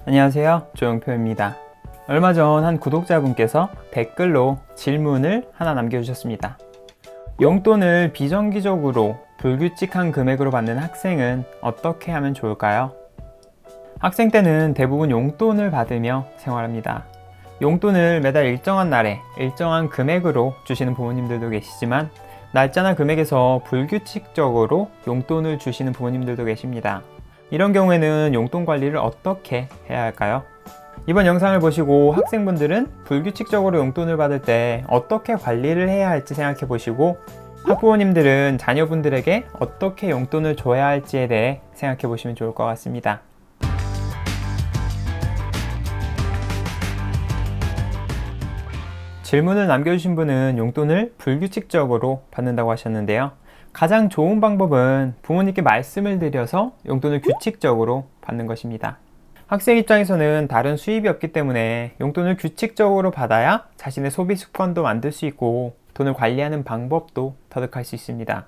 안녕하세요, 조용표입니다. 얼마 전 한 구독자분께서 댓글로 질문을 하나 남겨주셨습니다. 용돈을 비정기적으로 불규칙한 금액으로 받는 학생은 어떻게 하면 좋을까요? 학생 때는 대부분 용돈을 받으며 생활합니다. 용돈을 매달 일정한 날에 일정한 금액으로 주시는 부모님들도 계시지만 날짜나 금액에서 불규칙적으로 용돈을 주시는 부모님들도 계십니다. 이런 경우에는 용돈 관리를 어떻게 해야 할까요? 이번 영상을 보시고 학생분들은 불규칙적으로 용돈을 받을 때 어떻게 관리를 해야 할지 생각해 보시고, 학부모님들은 자녀분들에게 어떻게 용돈을 줘야 할지에 대해 생각해 보시면 좋을 것 같습니다. 질문을 남겨주신 분은 용돈을 불규칙적으로 받는다고 하셨는데요. 가장 좋은 방법은 부모님께 말씀을 드려서 용돈을 규칙적으로 받는 것입니다. 학생 입장에서는 다른 수입이 없기 때문에 용돈을 규칙적으로 받아야 자신의 소비 습관도 만들 수 있고 돈을 관리하는 방법도 터득할 수 있습니다.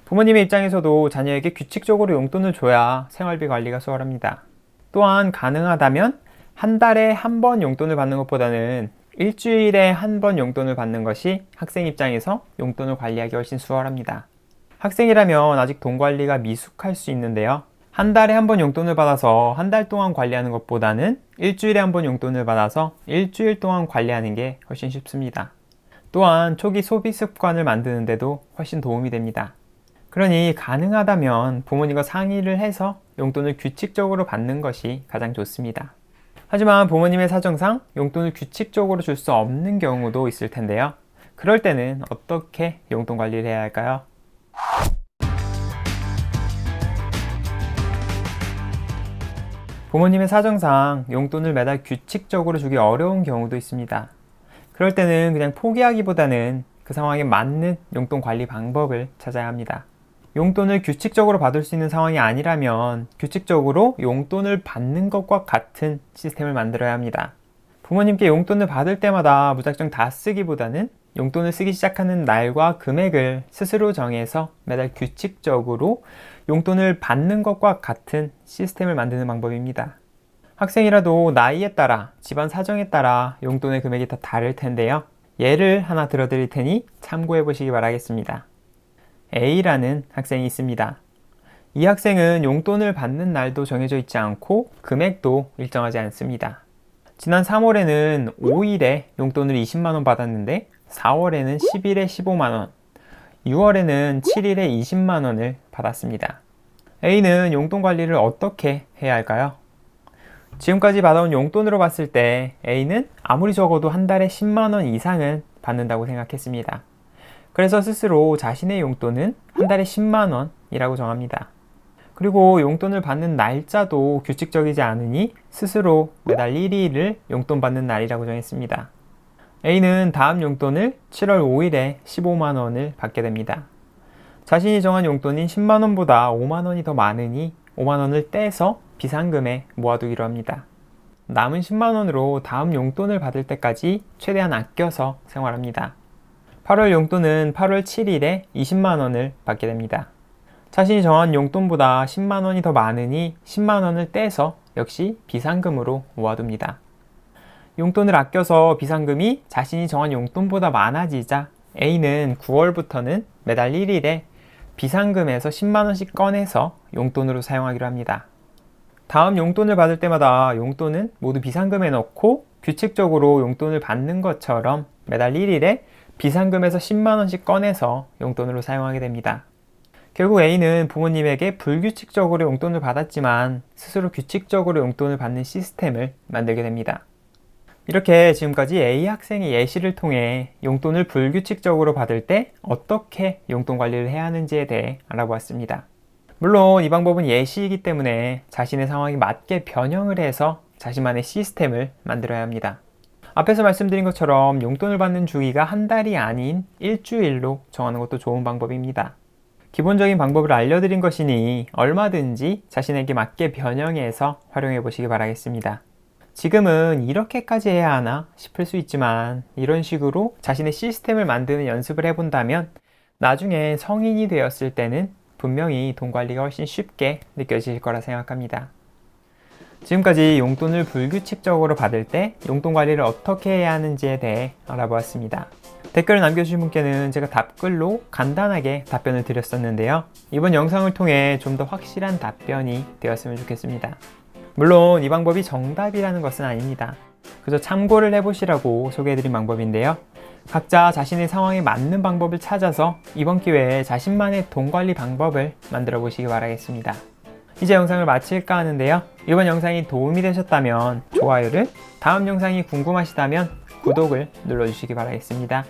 부모님의 입장에서도 자녀에게 규칙적으로 용돈을 줘야 생활비 관리가 수월합니다. 또한 가능하다면 한 달에 한 번 용돈을 받는 것보다는 일주일에 한 번 용돈을 받는 것이 학생 입장에서 용돈을 관리하기 훨씬 수월합니다. 학생이라면 아직 돈 관리가 미숙할 수 있는데요. 한 달에 한 번 용돈을 받아서 한 달 동안 관리하는 것보다는 일주일에 한 번 용돈을 받아서 일주일 동안 관리하는 게 훨씬 쉽습니다. 또한 초기 소비 습관을 만드는데도 훨씬 도움이 됩니다. 그러니 가능하다면 부모님과 상의를 해서 용돈을 규칙적으로 받는 것이 가장 좋습니다. 하지만 부모님의 사정상 용돈을 규칙적으로 줄 수 없는 경우도 있을 텐데요. 그럴 때는 어떻게 용돈 관리를 해야 할까요? 부모님의 사정상 용돈을 매달 규칙적으로 주기 어려운 경우도 있습니다. 그럴 때는 그냥 포기하기보다는 그 상황에 맞는 용돈 관리 방법을 찾아야 합니다. 용돈을 규칙적으로 받을 수 있는 상황이 아니라면 규칙적으로 용돈을 받는 것과 같은 시스템을 만들어야 합니다. 부모님께 용돈을 받을 때마다 무작정 다 쓰기보다는 용돈을 쓰기 시작하는 날과 금액을 스스로 정해서 매달 규칙적으로 용돈을 받는 것과 같은 시스템을 만드는 방법입니다. 학생이라도 나이에 따라, 집안 사정에 따라 용돈의 금액이 다 다를 텐데요. 예를 하나 들어드릴 테니 참고해 보시기 바라겠습니다. A라는 학생이 있습니다. 이 학생은 용돈을 받는 날도 정해져 있지 않고 금액도 일정하지 않습니다. 지난 3월에는 5일에 용돈을 20만원 받았는데 4월에는 10일에 15만원, 6월에는 7일에 20만원을 받았습니다. A는 용돈 관리를 어떻게 해야 할까요? 지금까지 받아온 용돈으로 봤을 때 A는 아무리 적어도 한 달에 10만원 이상은 받는다고 생각했습니다. 그래서 스스로 자신의 용돈은 한 달에 10만원이라고 정합니다. 그리고 용돈을 받는 날짜도 규칙적이지 않으니 스스로 매달 1일을 용돈 받는 날이라고 정했습니다. A는 다음 용돈을 7월 5일에 15만원을 받게 됩니다. 자신이 정한 용돈인 10만원보다 5만원이 더 많으니 5만원을 떼서 비상금에 모아두기로 합니다. 남은 10만원으로 다음 용돈을 받을 때까지 최대한 아껴서 생활합니다. 8월 용돈은 8월 7일에 20만원을 받게 됩니다. 자신이 정한 용돈보다 10만원이 더 많으니 10만원을 떼서 역시 비상금으로 모아둡니다. 용돈을 아껴서 비상금이 자신이 정한 용돈보다 많아지자 A는 9월부터는 매달 1일에 비상금에서 10만원씩 꺼내서 용돈으로 사용하기로 합니다. 다음 용돈을 받을 때마다 용돈은 모두 비상금에 넣고 규칙적으로 용돈을 받는 것처럼 매달 1일에 비상금에서 10만원씩 꺼내서 용돈으로 사용하게 됩니다. 결국 A는 부모님에게 불규칙적으로 용돈을 받았지만 스스로 규칙적으로 용돈을 받는 시스템을 만들게 됩니다. 이렇게 지금까지 A 학생의 예시를 통해 용돈을 불규칙적으로 받을 때 어떻게 용돈 관리를 해야 하는지에 대해 알아보았습니다. 물론 이 방법은 예시이기 때문에 자신의 상황에 맞게 변형을 해서 자신만의 시스템을 만들어야 합니다. 앞에서 말씀드린 것처럼 용돈을 받는 주기가 한 달이 아닌 일주일로 정하는 것도 좋은 방법입니다. 기본적인 방법을 알려드린 것이니 얼마든지 자신에게 맞게 변형해서 활용해 보시기 바라겠습니다. 지금은 이렇게까지 해야 하나 싶을 수 있지만 이런 식으로 자신의 시스템을 만드는 연습을 해본다면 나중에 성인이 되었을 때는 분명히 돈 관리가 훨씬 쉽게 느껴질 거라 생각합니다. 지금까지 용돈을 불규칙적으로 받을 때 용돈 관리를 어떻게 해야 하는지에 대해 알아보았습니다. 댓글을 남겨주신 분께는 제가 답글로 간단하게 답변을 드렸었는데요. 이번 영상을 통해 좀 더 확실한 답변이 되었으면 좋겠습니다. 물론 이 방법이 정답이라는 것은 아닙니다. 그저 참고를 해보시라고 소개해드린 방법인데요. 각자 자신의 상황에 맞는 방법을 찾아서 이번 기회에 자신만의 돈 관리 방법을 만들어 보시기 바라겠습니다. 이제 영상을 마칠까 하는데요. 이번 영상이 도움이 되셨다면 좋아요를, 다음 영상이 궁금하시다면 구독을 눌러주시기 바라겠습니다.